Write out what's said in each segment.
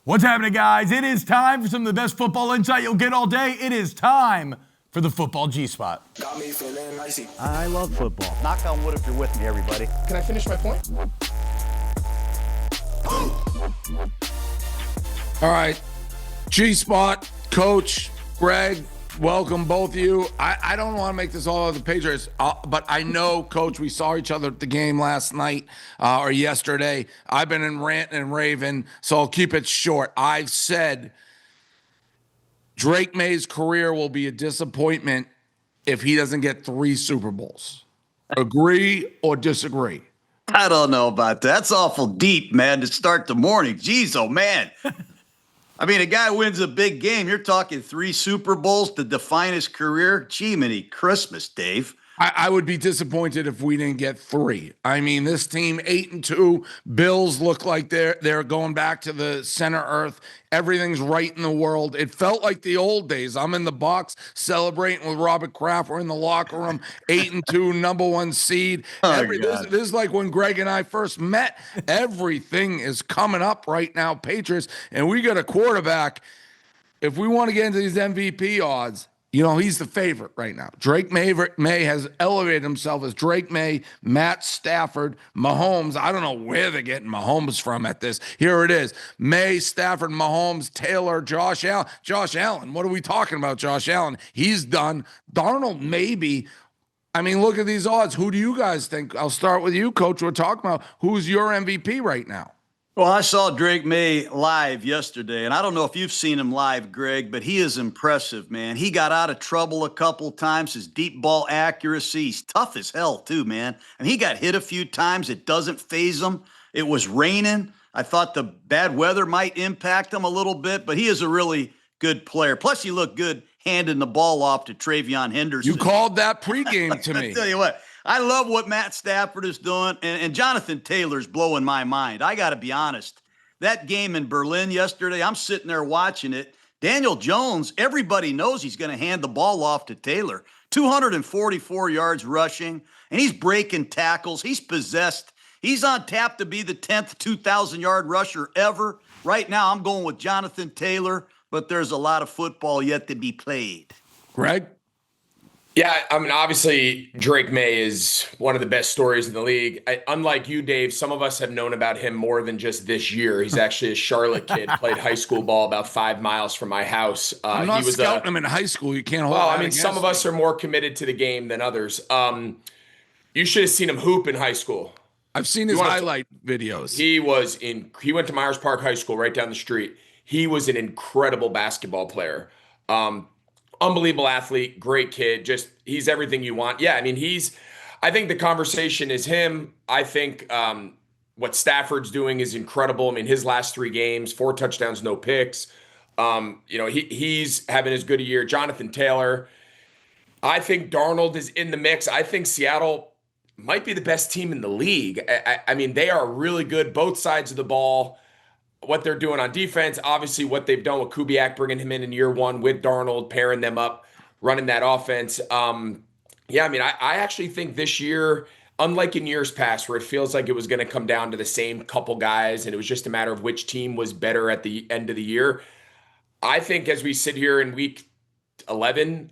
What's happening, guys? It is time for some of the best football insight you'll get all day. It is time for the Football G-Spot. Got me feeling icy. I love football. Knock on wood if you're with me, everybody. Can I finish my point? All right. G-Spot, Coach, Greg, welcome both of you. I don't want to make this all about the Patriots, but I know, Coach, we saw each other at the game last night or yesterday. I've been in ranting and raving, so I'll keep it short. I've said Drake May's career will be a disappointment if he doesn't get 3 Super Bowls. Agree or disagree? I don't know about that. That's awful deep, man, to start the morning. Jeez, oh, man. I mean, a guy wins a big game. You're talking 3 Super Bowls to define his career. Gee, many Christmas, Dave. I would be disappointed if we didn't get 3. I mean, this team 8-2. Bills look like they're going back to the center earth. Everything's right in the world. It felt like the old days. I'm in the box celebrating with Robert Kraft. We're in the locker room, 8-2, number 1 seed. This is like when Greg and I first met. Everything is coming up right now, Patriots, and we got a quarterback. If we want to get into these MVP odds, you know, he's the favorite right now. Drake May has elevated himself as Drake May, Matt Stafford, Mahomes. I don't know where they're getting Mahomes from at this. Here it is. May, Stafford, Mahomes, Taylor, Josh Allen. Josh Allen, what are we talking about, Josh Allen? He's done. Darnold, maybe. I mean, look at these odds. Who do you guys think? I'll start with you, Coach. We're talking about who's your MVP right now. Well, I saw Drake May live yesterday, and I don't know if you've seen him live, Greg, but he is impressive, man. He got out of trouble a couple times. His deep ball accuracy, he's tough as hell, too, man. And he got hit a few times. It doesn't faze him. It was raining. I thought the bad weather might impact him a little bit, but he is a really good player. Plus, he looked good handing the ball off to Travion Henderson. You called that pregame to me. I tell you what. I love what Matt Stafford is doing, and Jonathan Taylor's blowing my mind. I got to be honest. That game in Berlin yesterday, I'm sitting there watching it. Daniel Jones, everybody knows he's going to hand the ball off to Taylor. 244 yards rushing, and he's breaking tackles. He's possessed. He's on tap to be the 10th 2,000-yard rusher ever. Right now, I'm going with Jonathan Taylor, but there's a lot of football yet to be played. Greg? Yeah, I mean, obviously, Drake May is one of the best stories in the league. Unlike you, Dave, some of us have known about him more than just this year. He's actually a Charlotte kid, played high school ball about 5 miles from my house. I'm not scouting him in high school. You can't hold Well, I mean, some of us are more committed to the game than others. You should have seen him hoop in high school. I've seen his highlight videos. He went to Myers Park High School right down the street. He was an incredible basketball player. Unbelievable athlete, great kid. Just he's everything you want. Yeah, I mean, I think the conversation is him. I think what Stafford's doing is incredible. I mean, his last 3 games, 4 touchdowns, no picks. He's having as good a year. Jonathan Taylor. I think Darnold is in the mix. I think Seattle might be the best team in the league. I mean, they are really good, both sides of the ball. What they're doing on defense, obviously what they've done with Kubiak, bringing him in year 1 with Darnold, pairing them up, running that offense. I mean, I actually think this year, unlike in years past where it feels like it was going to come down to the same couple guys and it was just a matter of which team was better at the end of the year, I think as we sit here in week 11,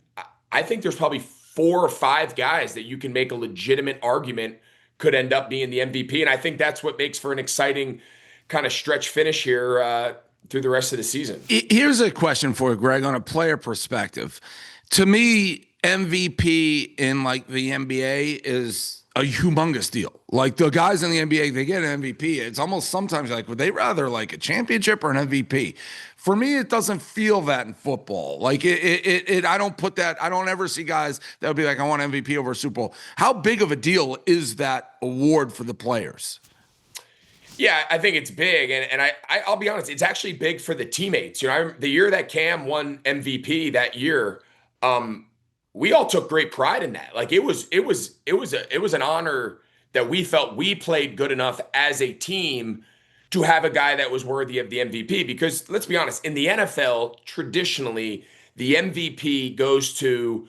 I think there's probably 4 or 5 guys that you can make a legitimate argument could end up being the MVP. And I think that's what makes for an exciting kind of stretch finish here through the rest of the season. Here's a question for you, Greg, on a player perspective. To me, MVP in like the NBA is a humongous deal. Like the guys in the NBA, they get an MVP. It's almost sometimes like, would they rather like a championship or an MVP? For me, it doesn't feel that in football. Like I don't put that. I don't ever see guys that would be like, I want MVP over a Super Bowl. How big of a deal is that award for the players? Yeah, I think it's big, and I'll be honest, it's actually big for the teammates. You know, the year that Cam won MVP that year, we all took great pride in that. Like it was an honor that we felt we played good enough as a team to have a guy that was worthy of the MVP. Because let's be honest, in the NFL, traditionally, the MVP goes to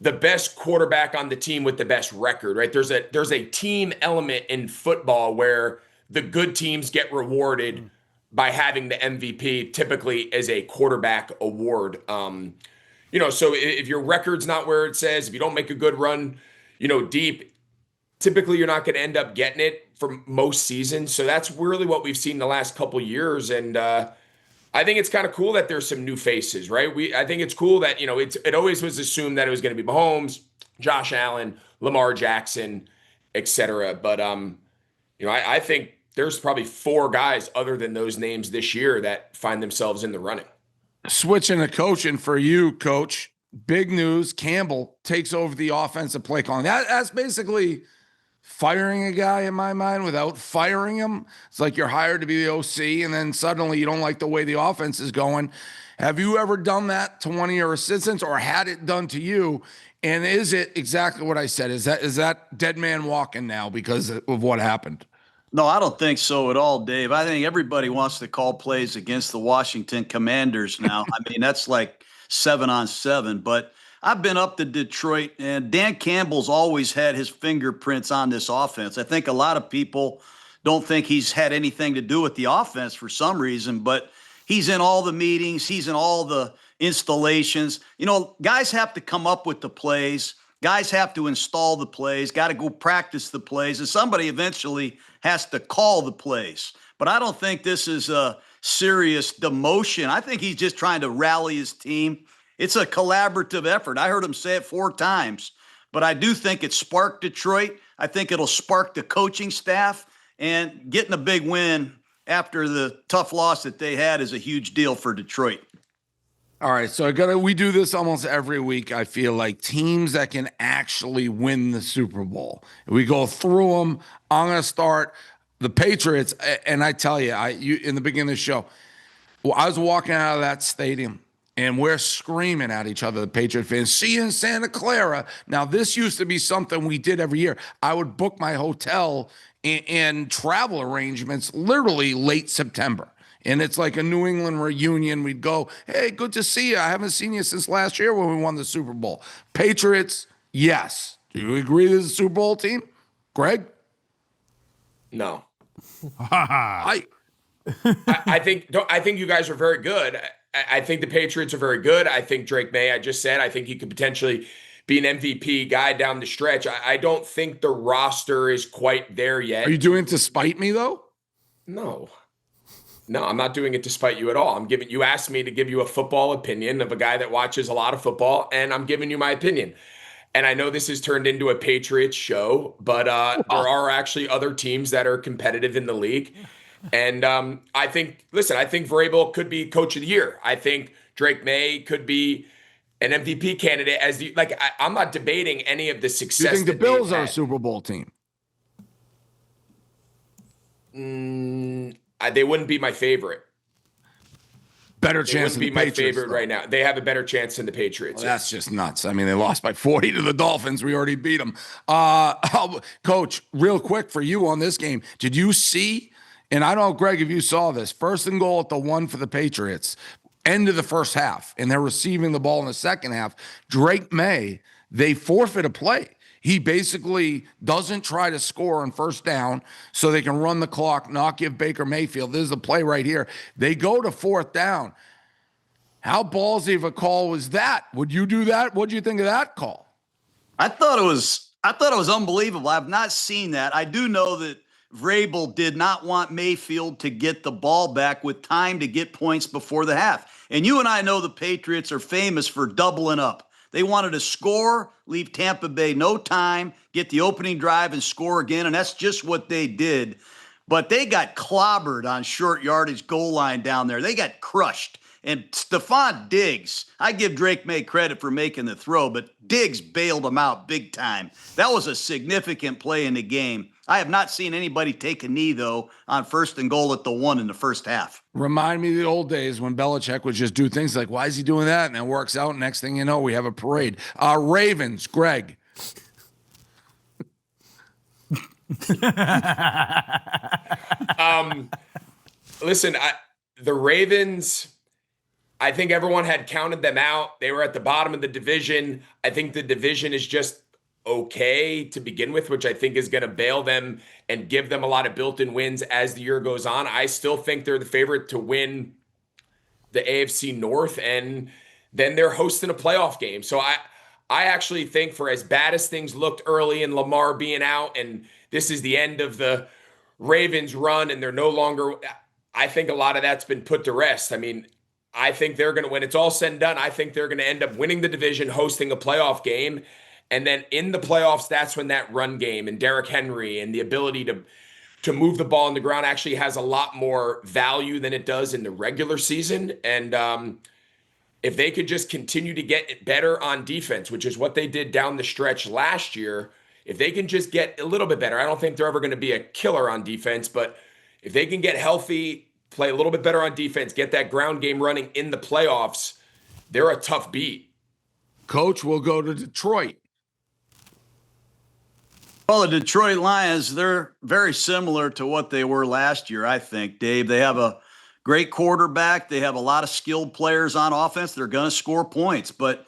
the best quarterback on the team with the best record, right? There's a team element in football where the good teams get rewarded by having the MVP typically as a quarterback award. So if your record's not where it says, if you don't make a good run, deep, typically you're not going to end up getting it for most seasons. So that's really what we've seen the last couple years. And I think it's kind of cool that there's some new faces, right? I think it's cool that, it always was assumed that it was going to be Mahomes, Josh Allen, Lamar Jackson, etc. But, I think there's probably 4 guys other than those names this year that find themselves in the running. Switching to coaching for you, Coach. Big news. Campbell takes over the offensive play calling. That's basically firing a guy in my mind without firing him. It's like you're hired to be the OC, and then suddenly you don't like the way the offense is going. Have you ever done that to one of your assistants or had it done to you? And is it exactly what I said? Is that dead man walking now because of what happened? No, I don't think so at all, Dave. I think everybody wants to call plays against the Washington Commanders now. I mean, that's like 7-on-7. But I've been up to Detroit, and Dan Campbell's always had his fingerprints on this offense. I think a lot of people don't think he's had anything to do with the offense for some reason, but he's in all the meetings. He's in all the installations. Guys have to come up with the plays. Guys have to install the plays, got to go practice the plays, and somebody eventually has to call the plays. But I don't think this is a serious demotion. I think he's just trying to rally his team. It's a collaborative effort. I heard him say it 4 times, but I do think it sparked Detroit. I think it'll spark the coaching staff, and getting a big win after the tough loss that they had is a huge deal for Detroit. All right, so we do this almost every week. I feel like teams that can actually win the Super Bowl. We go through them. I'm going to start the Patriots, and I tell you, in the beginning of the show, I was walking out of that stadium, and we're screaming at each other, the Patriot fans. See you in Santa Clara. Now, this used to be something we did every year. I would book my hotel and travel arrangements literally late September. And it's like a New England reunion. We'd go, hey, good to see you. I haven't seen you since last year when we won the Super Bowl. Patriots, yes. Do you agree this is a Super Bowl team? Greg? No. I think you guys are very good. I think the Patriots are very good. I think Drake May, I just said, I think he could potentially be an MVP guy down the stretch. I don't think the roster is quite there yet. Are you doing it to spite me, though? No, I'm not doing it to spite you at all. You asked me to give you a football opinion of a guy that watches a lot of football, and I'm giving you my opinion. And I know this has turned into a Patriots show, but there are actually other teams that are competitive in the league. And I think Vrabel could be coach of the year. I think Drake May could be an MVP candidate. I'm not debating any of the success. Do you think the Bills are a Super Bowl team? They wouldn't be my favorite. Better chance than the Patriots. They wouldn't be my favorite right now. They have a better chance than the Patriots. Well, that's just nuts. I mean, they lost by 40 to the Dolphins. We already beat them. Coach, real quick for you on this game, did you see, and I don't know, Greg, if you saw this, 1st and goal at the 1 for the Patriots, end of the first half, and they're receiving the ball in the second half. Drake May, they forfeit a play. He basically doesn't try to score on 1st down so they can run the clock, not give Baker Mayfield. This is the play right here. They go to 4th down. How ballsy of a call was that? Would you do that? What do you think of that call? I thought it was unbelievable. I've not seen that. I do know that Vrabel did not want Mayfield to get the ball back with time to get points before the half. And you and I know the Patriots are famous for doubling up. They wanted to score, leave Tampa Bay no time, get the opening drive and score again, and that's just what they did. But they got clobbered on short yardage goal line down there. They got crushed. And Stephon Diggs, I give Drake May credit for making the throw, but Diggs bailed him out big time. That was a significant play in the game. I have not seen anybody take a knee, though, on 1st and goal at the 1 in the first half. Remind me of the old days when Belichick would just do things like, why is he doing that? And it works out. Next thing you know, we have a parade. Ravens, Greg. Listen, the Ravens, I think everyone had counted them out. They were at the bottom of the division. I think the division is just okay to begin with, which I think is going to bail them and give them a lot of built-in wins as the year goes on. I still think they're the favorite to win the AFC North, and then they're hosting a playoff game. So I actually think, for as bad as things looked early and Lamar being out, and this is the end of the Ravens run and they're no longer, I think a lot of that's been put to rest. I mean, I think they're going to, when it's all said and done, I think they're going to end up winning the division, hosting a playoff game. And then in the playoffs, that's when that run game and Derrick Henry and the ability to move the ball on the ground actually has a lot more value than it does in the regular season. And if they could just continue to get better on defense, which is what they did down the stretch last year, if they can just get a little bit better, I don't think they're ever going to be a killer on defense, but if they can get healthy, play a little bit better on defense, get that ground game running in the playoffs, they're a tough beat. Coach, we'll go to Detroit. Well, the Detroit Lions, they're very similar to what they were last year, I think, Dave. They have a great quarterback. They have a lot of skilled players on offense. They're going to score points. But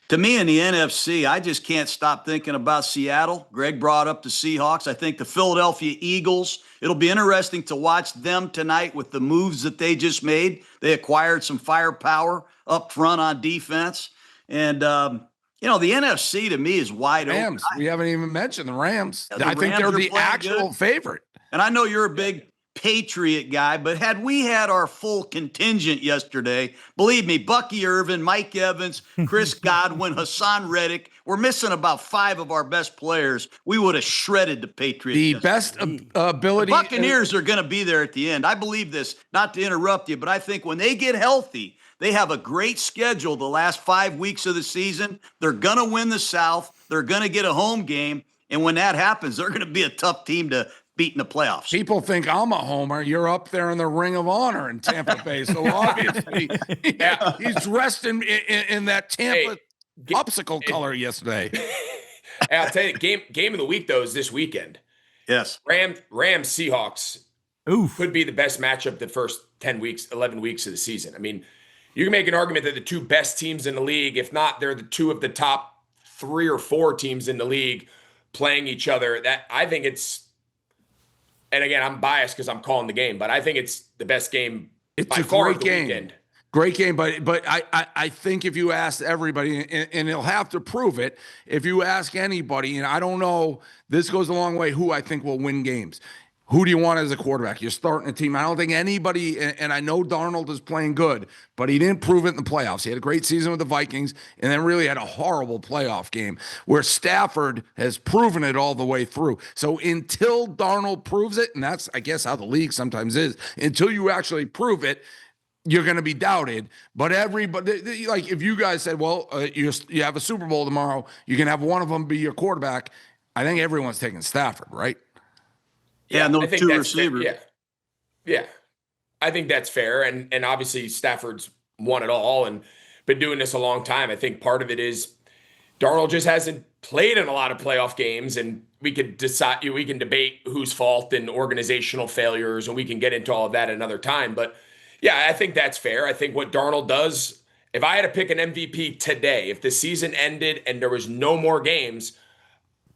to me, in the NFC, I just can't stop thinking about Seattle. Greg brought up the Seahawks. I think the Philadelphia Eagles, it'll be interesting to watch them tonight with the moves that they just made. They acquired some firepower up front on defense. And, the NFC to me is wide Rams. open. We haven't even mentioned the Rams. Yeah, the I think Rams they're are the playing actual good. favorite. And I know you're a big Patriot guy, but had we had our full contingent yesterday, believe me, Bucky Irvin, Mike Evans, Chris Godwin, Hassan Reddick, we're missing about 5 of our best players. We would have shredded the Patriots. The best ability. The Buccaneers are going to be there at the end. I believe this, not to interrupt you, but I think when they get healthy, they have a great schedule the last 5 weeks of the season. They're going to win the South. They're going to get a home game. And when that happens, they're going to be a tough team to beat in the playoffs. People think I'm a homer. You're up there in the Ring of Honor in Tampa Bay. So obviously, he's dressed in that Tampa popsicle color yesterday. I'll tell you, game of the week, though, is this weekend. Yes. Rams Seahawks could be the best matchup the first 10 weeks, 11 weeks of the season. I mean, you can make an argument that the two best teams in the league, if not, they're the two of the top 3 or 4 teams in the league playing each other. That I think it's, and again, I'm biased because I'm calling the game, but I think it's the best game. It's by a far great of the game. Weekend. Great game, but I think if you ask everybody, and he'll have to prove it, if you ask anybody, and I don't know, this goes a long way, who I think will win games. Who do you want as a quarterback? You're starting a team. I don't think anybody, and I know Darnold is playing good, but he didn't prove it in the playoffs. He had a great season with the Vikings and then really had a horrible playoff game where Stafford has proven it all the way through. So until Darnold proves it, and that's, I guess, how the league sometimes is, until you actually prove it, you're going to be doubted. But everybody, like if you guys said, well, you have a Super Bowl tomorrow, you can have one of them be your quarterback, I think everyone's taking Stafford, right? Yeah, and I those think 2 that's receivers. Yeah. I think that's fair. And obviously Stafford's won it all and been doing this a long time. I think part of it is Darnold just hasn't played in a lot of playoff games, and we can debate whose fault and organizational failures, and we can get into all of that another time. But yeah, I think that's fair. I think what Darnold does, if I had to pick an MVP today, if the season ended and there was no more games,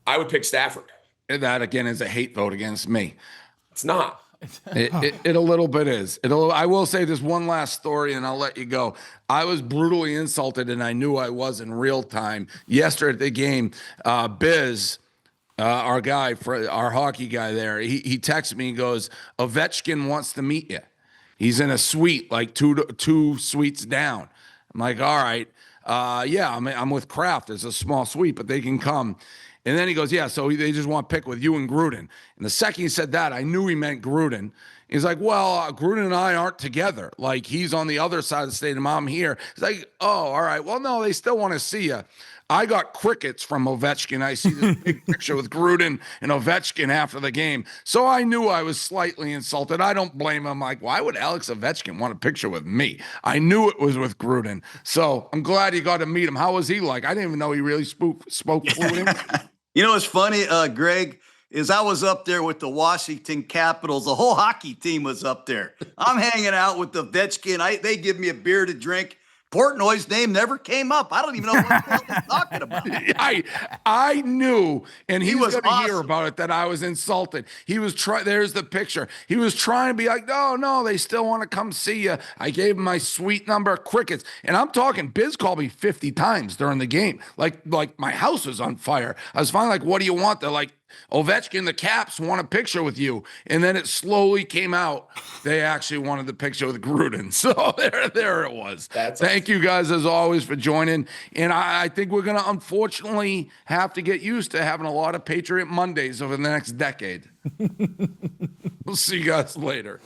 I would pick Stafford. That, again, is a hate vote against me. It's not. It a little bit is. I will say this one last story, and I'll let you go. I was brutally insulted, and I knew I was in real time. Yesterday at the game, Biz, our guy, our hockey guy there, he texted me. He goes, Ovechkin wants to meet you. He's in a suite, like two suites down. I'm like, all right. Yeah, I'm with Kraft. It's a small suite, but they can come. And then he goes, yeah, so they just want to pick with you and Gruden. And the second he said that, I knew he meant Gruden. He's like, well, Gruden and I aren't together. Like, he's on the other side of the stadium. I'm here. He's like, oh, all right. Well, no, they still want to see you. I got crickets from Ovechkin. I see this big picture with Gruden and Ovechkin after the game. So I knew I was slightly insulted. I don't blame him. Like, why would Alex Ovechkin want a picture with me? I knew it was with Gruden. So I'm glad you got to meet him. How was he like? I didn't even know he really spoke fluent. You know what's funny, Greg, is I was up there with the Washington Capitals. The whole hockey team was up there. I'm hanging out with the Ovechkin. They give me a beer to drink. Portnoy's name never came up. I don't even know what the hell he's talking about. I knew, and he was was going to hear awesome. about it, that I was insulted. He was there's the picture. He was trying to be like, no, they still want to come see you. I gave him my suite number, crickets. And I'm talking, Biz called me 50 times during the game. Like my house was on fire. I was finally like, what do you want? They're like, Ovechkin, the Caps want a picture with you. And then it slowly came out. They actually wanted the picture with Gruden. So there it was. Thank you guys, as always, for joining. And I think we're going to unfortunately have to get used to having a lot of Patriot Mondays over the next decade. We'll see you guys later.